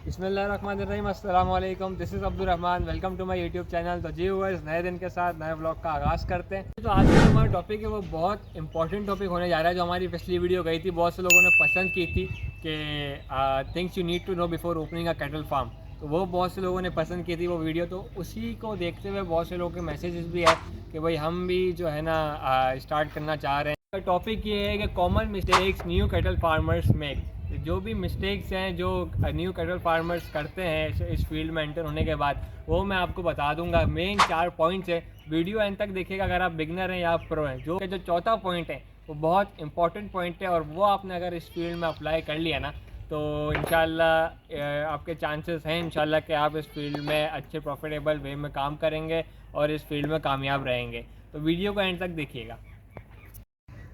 बिस्मिल्लाहिर्रहमानिर्रहीम, अस्सलाम वालेकुम। This is Abdul Rahman. Welcome to my YouTube channel. तो जी व्यूअर्स, नए दिन के साथ नए ब्लॉग का आगाज़ करते हैं। तो आज का जो हमारा टॉपिक है वो बहुत इंपॉर्टेंट टॉपिक होने जा रहा है। जो हमारी पिछली वीडियो गई थी, बहुत से लोगों ने पसंद की थी कि things you need to know before opening a cattle farm. तो वो बहुत से लोगों ने पसंद की थी वो वीडियो। तो उसी को देखते हुए बहुत से लोगों के मैसेजेस भी है कि भाई हम भी जो है ना स्टार्ट करना चाह रहे हैं। टॉपिक ये है कि common mistakes new cattle farmers make. जो भी मिस्टेक्स हैं जो न्यू कैटल फार्मर्स करते हैं इस फील्ड में एंटर होने के बाद, वो मैं आपको बता दूंगा। मेन 4 पॉइंट्स है, वीडियो एंड तक देखिएगा अगर आप बिगनर हैं या आप प्रो हैं। जो चौथा पॉइंट है वो बहुत इंपॉर्टेंट पॉइंट है, और वो आपने अगर इस फील्ड में अप्लाई कर लिया ना तो इंशाल्लाह आपके चांसेस हैं इंशाल्लाह कि आप इस फील्ड में अच्छे प्रॉफिटेबल वे में काम करेंगे और इस फील्ड में कामयाब रहेंगे। तो वीडियो को एंड तक देखिएगा।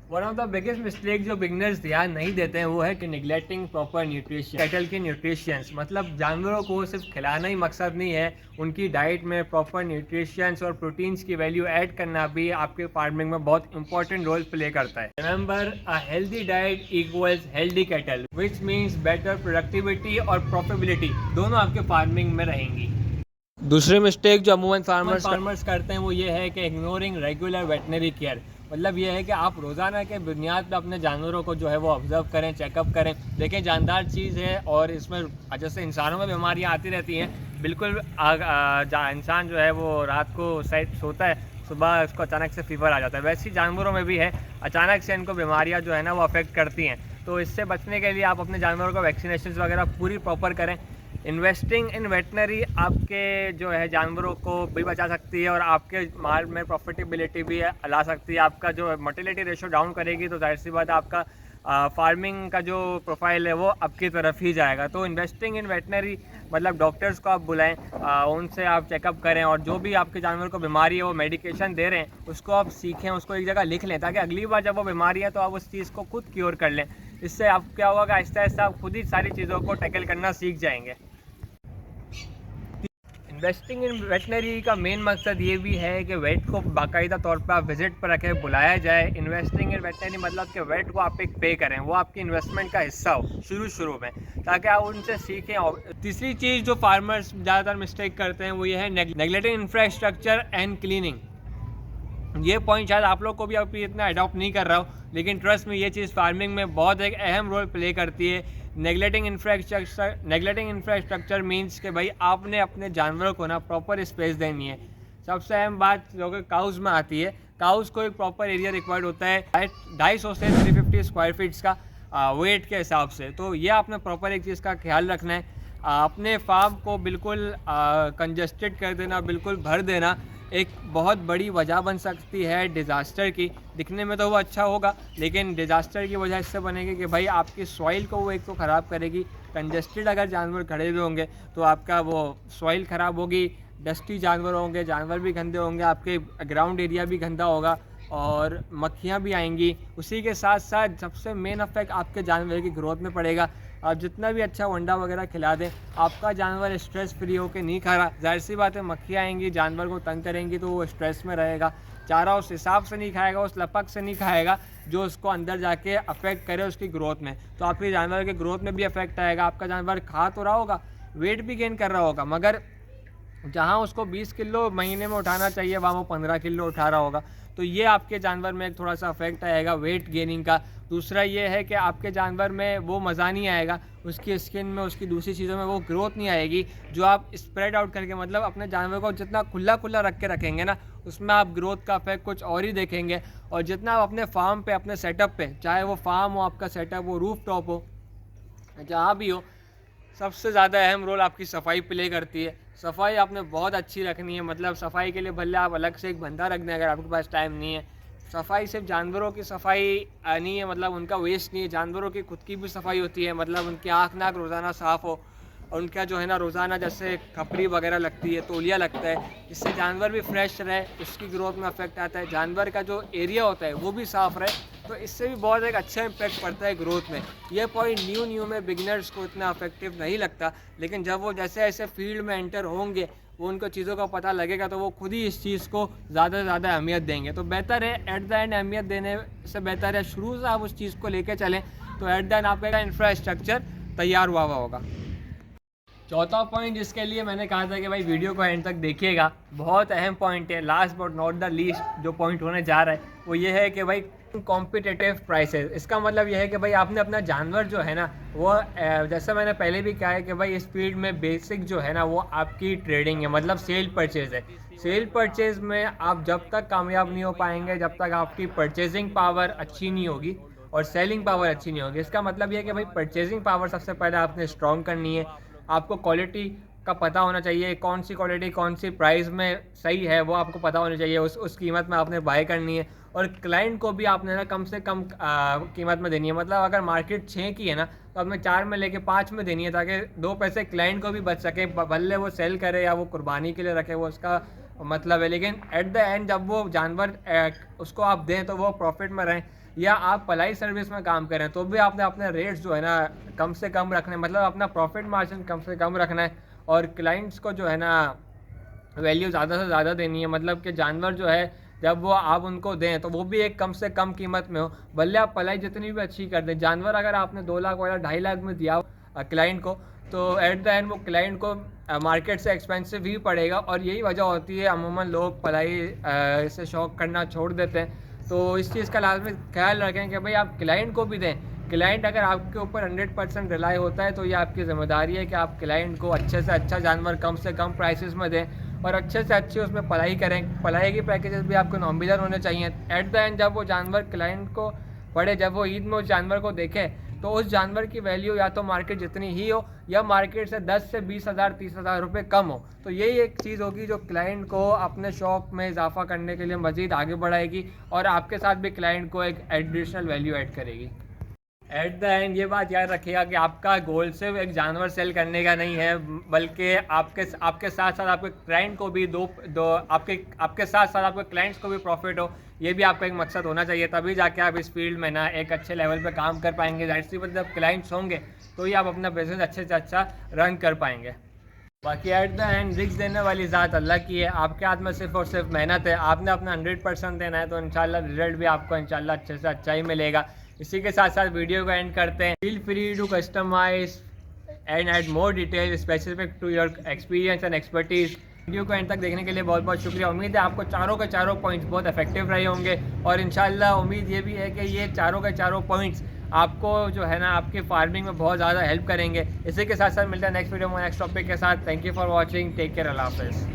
One of the biggest mistake जो बिगनर्स ध्यान नहीं देते हैं वो है कि निगलेक्टिंग प्रॉपर न्यूट्रिशन। कैटल के न्यूट्रिशंस मतलब जानवरों को सिर्फ खिलाना ही मकसद नहीं है, उनकी डाइट में प्रॉपर न्यूट्रिशंस और प्रोटीन्स की वैल्यू ऐड करना भी आपके फार्मिंग में बहुत इंपॉर्टेंट रोल प्ले करता है। Remember, a healthy diet equals healthy cattle, which means better productivity और प्रॉफिटेबिलिटी दोनों आपके फार्मिंग में रहेंगी। दूसरी मिस्टेक जो अमूमन फार्मर्स करते हैं वो ये है कि इग्नोरिंग रेगुलर वेटनरी केयर। मतलब ये है कि आप रोज़ाना के बुनियाद पर अपने जानवरों को जो है वो ऑब्जर्व करें, चेकअप करें। देखें, जानदार चीज़ है और इसमें जैसे इंसानों में बीमारियां आती रहती हैं, बिल्कुल इंसान जो है वो रात को सोता है, सुबह उसको अचानक से फीवर आ जाता है, वैसे ही जानवरों में भी है, अचानक से इनको बीमारियाँ जो है ना वो अफेक्ट करती हैं। तो इससे बचने के लिए आप अपने जानवरों को वैक्सीनेशन वगैरह पूरी प्रॉपर करें। इन्वेस्टिंग इन वेटनरी आपके जो है जानवरों को भी बचा सकती है और आपके माल में प्रॉफिटेबिलिटी भी ला सकती है। आपका जो मोर्टेलिटी रेशो डाउन करेगी तो जाहिर सी बात है आपका फार्मिंग का जो प्रोफाइल है वो आपकी तरफ ही जाएगा। तो इन्वेस्टिंग इन वेटनरी मतलब डॉक्टर्स को आप बुलाएं, उनसे आप चेकअप करें, और जो भी आपके जानवर को बीमारी है वो मेडिकेशन दे रहे हैं उसको आप सीखें, उसको एक जगह लिख लें, ताकि अगली बार जब वो बीमारी है तो आप उस चीज़ को खुद क्योर कर लें। इससे आप क्या होगा कि आहिस्ता आहिस्ता आप खुद ही सारी चीज़ों को टैकल करना सीख जाएंगे। इन्वेस्टिंग इन वेटनरी का मेन मकसद ये भी है कि वेट को बाकायदा तौर पर आप विजिट पर रखें, बुलाया जाए। इन्वेस्टिंग इन वेटनरी मतलब कि वेट को आप एक पे करें, वो आपकी इन्वेस्टमेंट का हिस्सा हो शुरू में, ताकि आप उनसे सीखें। और तीसरी चीज़ जो फार्मर्स ज़्यादातर मिस्टेक करते हैं वो ये है नेग्लेक्टिंग इंफ्रास्ट्रक्चर एंड क्लीनिंग। ये पॉइंट शायद आप लोग को भी अभी इतना अडॉप्ट नहीं कर रहा हो, लेकिन ट्रस्ट में ये चीज़ फार्मिंग में बहुत एक अहम रोल प्ले करती है। नेग्लेक्टिंग इंफ्रास्ट्रक्चर मीन्स कि भाई आपने अपने जानवरों को ना प्रॉपर स्पेस देनी है। सबसे अहम बात जो कि काउज़ में आती है, काउज़ को एक प्रॉपर एरिया रिक्वायर्ड होता है 250 से 350 स्क्वायर फीट्स का वेट के हिसाब से। तो ये आपने प्रॉपर एक चीज़ का ख्याल रखना है। अपने फार्म को बिल्कुल कंजस्टेड कर देना, बिल्कुल भर देना एक बहुत बड़ी वजह बन सकती है डिज़ास्टर की। दिखने में तो वो अच्छा होगा, लेकिन डिज़ास्टर की वजह इससे बनेगी कि भाई आपकी सॉइल को वो एक तो ख़राब करेगी। कंजस्टेड अगर जानवर खड़े हुए होंगे तो आपका वो सॉइल ख़राब होगी, डस्टी जानवर होंगे, जानवर भी गंदे होंगे, आपके ग्राउंड एरिया भी गंदा होगा और मक्खियाँ भी आएंगी। उसी के साथ साथ सबसे मेन इफेक्ट आपके जानवर की ग्रोथ में पड़ेगा। आप जितना भी अच्छा वंडा वगैरह खिला दें, आपका जानवर स्ट्रेस फ्री होकर नहीं खा रहा, जाहिर सी बात है मक्खियाँ आएंगी, जानवर को तंग करेंगी तो वो स्ट्रेस में रहेगा। चारा उस हिसाब से नहीं खाएगा, उस लपक से नहीं खाएगा जो उसको अंदर जाके अफेक्ट करे उसकी ग्रोथ में। तो आपके जानवर के ग्रोथ में भी अफेक्ट आएगा। आपका जानवर खा तो रहा होगा, वेट भी गेन कर रहा होगा, मगर जहाँ उसको 20 किलो महीने में उठाना चाहिए वहाँ वो 15 किलो उठा रहा होगा। तो ये आपके जानवर में एक थोड़ा सा अफेक्ट आएगा वेट गेनिंग का। दूसरा ये है कि आपके जानवर में वो मज़ा नहीं आएगा, उसकी स्किन में, उसकी दूसरी चीज़ों में वो ग्रोथ नहीं आएगी जो आप स्प्रेड आउट करके, मतलब अपने जानवर को जितना खुला खुला रख के रखेंगे ना, उसमें आप ग्रोथ का अफेक्ट कुछ और ही देखेंगे। और जितना आप अपने फार्म पे, अपने सेटअप पे, चाहे वो फार्म हो, आपका सेटअप हो, रूफ टॉप हो, जहाँ भी हो, सबसे ज़्यादा अहम रोल आपकी सफाई प्ले करती है। सफाई आपने बहुत अच्छी रखनी है। मतलब सफाई के लिए भले आप अलग से एक बंदा रख दें अगर आपके पास टाइम नहीं है। सफाई सिर्फ जानवरों की सफाई नहीं है, मतलब उनका वेस्ट नहीं है, जानवरों की खुद की भी सफाई होती है। मतलब उनकी आँख नाक रोज़ाना साफ़ हो, और उनका जो है ना रोज़ाना जैसे खपरी वगैरह लगती है, तौलिया लगता है, इससे जानवर भी फ्रेश रहे, उसकी ग्रोथ में अफेक्ट आता है। जानवर का जो एरिया होता है वो भी साफ़ रहे, तो इससे भी बहुत एक अच्छा इम्पैक्ट पड़ता है ग्रोथ में। ये पॉइंट न्यू में बिगिनर्स को इतना अफेक्टिव नहीं लगता, लेकिन जब वो जैसे ऐसे फील्ड में एंटर होंगे, वो उनको चीज़ों का पता लगेगा, तो वो खुद ही इस चीज़ को ज़्यादा से ज़्यादा अहमियत देंगे। तो बेहतर है एट द एंड अहमियत देने से बेहतर है शुरू से आप उस चीज़ को लेकर चलें, तो एट द एंड आपका इंफ्रास्ट्रक्चर तैयार हुआ होगा। चौथा पॉइंट जिसके लिए मैंने कहा था कि भाई वीडियो को एंड तक देखिएगा, बहुत अहम पॉइंट है, last but not the least जो पॉइंट होने जा रहा है वो ये है कि भाई कॉम्पिटिटिव प्राइसेस। इसका मतलब ये है कि भाई आपने अपना जानवर जो है ना वो जैसे मैंने पहले भी कहा है कि भाई इस फील्ड में बेसिक जो है ना वो आपकी ट्रेडिंग है, मतलब सेल परचेज है। सेल परचेज में आप जब तक कामयाब नहीं हो पाएंगे जब तक आपकी परचेजिंग पावर अच्छी नहीं होगी और सेलिंग पावर अच्छी नहीं होगी। इसका मतलब ये है कि भाई परचेजिंग पावर सबसे पहले आपने स्ट्रॉन्ग करनी है। आपको क्वालिटी का पता होना चाहिए, कौन सी क्वालिटी कौन सी प्राइस में सही है वो आपको पता होनी चाहिए, उस कीमत में आपने बाय करनी है। और क्लाइंट को भी आपने ना कम से कम कीमत में देनी है। मतलब अगर मार्केट 6 की है ना तो आपने 4 में लेके 5 में देनी है, ताकि 2 पैसे क्लाइंट को भी बच सके, भले वो सेल करे या वो कुर्बानी के लिए रखे, वो उसका मतलब है। लेकिन एट द एंड जब वो जानवर उसको आप दें तो वो प्रॉफिट में रहें, या आप पलाई सर्विस में काम करें तो भी आपने अपने रेट्स जो है ना कम से कम रखने, मतलब अपना प्रॉफिट मार्जिन कम से कम रखना है। और क्लाइंट्स को जो है ना वैल्यू ज़्यादा से ज़्यादा देनी है, मतलब कि जानवर जो है जब वो आप उनको दें तो वो भी एक कम से कम कीमत में हो, भले आप पलाई जितनी भी अच्छी कर दें। जानवर अगर आपने 2 लाख वाला 2.5 लाख में दिया क्लाइंट को तो एट द एंड वो क्लाइंट को मार्केट से एक्सपेंसिव ही पड़ेगा। और यही वजह होती है अमूमन लोग पलाई से शौक करना छोड़ देते हैं। तो इस चीज़ का लाजमी ख्याल रखें कि भाई आप क्लाइंट को भी दें। क्लाइंट अगर आपके ऊपर 100% रिलाई होता है तो ये आपकी ज़िम्मेदारी है कि आप क्लाइंट को अच्छे से अच्छा जानवर कम से कम प्राइसेस में दें और अच्छे से अच्छी उसमें पढ़ाई करें। पढ़ाई की पैकेजेस भी आपको नॉमिनल होने चाहिए। एट द एंड जब वो जानवर क्लाइंट को पड़े, जब वो ईद में उस जानवर को देखे तो उस जानवर की वैल्यू या तो मार्केट जितनी ही हो या मार्केट से 10 से 20,000 30,000 रुपये कम हो। तो यही एक चीज़ होगी जो क्लाइंट को अपने शौक में इजाफा करने के लिए मज़ीद आगे बढ़ाएगी और आपके साथ भी क्लाइंट को एक एडिशनल वैल्यू ऐड करेगी। एट द एंड ये बात याद रखिएगा कि आपका गोल सिर्फ एक जानवर सेल करने का नहीं है, बल्कि आपके साथ साथ आपके क्लाइंट को भी आपके साथ साथ आपके क्लाइंट्स को भी प्रॉफिट हो, ये भी आपका एक मकसद होना चाहिए। तभी जाके आप इस फील्ड में ना एक अच्छे लेवल पे काम कर पाएंगे। जाहिर सी बात है, जब क्लाइंट्स होंगे तो ही आप अपना बिजनेस अच्छे से अच्छा रन कर पाएंगे। बाकी एट द एंड रिस्क देने वाली ज़ात अल्लाह की है, आपके हाथ में सिर्फ और सिर्फ मेहनत है। आपने अपना 100% देना है तो इंशाल्लाह रिजल्ट भी आपको इंशाल्लाह अच्छे से अच्छा ही मिलेगा। इसी के साथ साथ वीडियो को एंड करते हैं। Feel free to customize and add more detail specific to your experience and expertise. Video को एंड तक देखने के लिए बहुत बहुत शुक्रिया। उम्मीद है आपको चारों के चारों पॉइंट्स बहुत इफेक्टिव रहे होंगे और इंशाल्लाह उम्मीद ये भी है कि ये चारों के चारों पॉइंट्स आपको जो है ना आपकी फार्मिंग में बहुत ज़्यादा हेल्प करेंगे। इसी के साथ साथ मिलते हैं नेक्स्ट वीडियो में नेक्स्ट टॉपिक के साथ। Thank you for watching, take care, अल्लाह हाफ़िज़।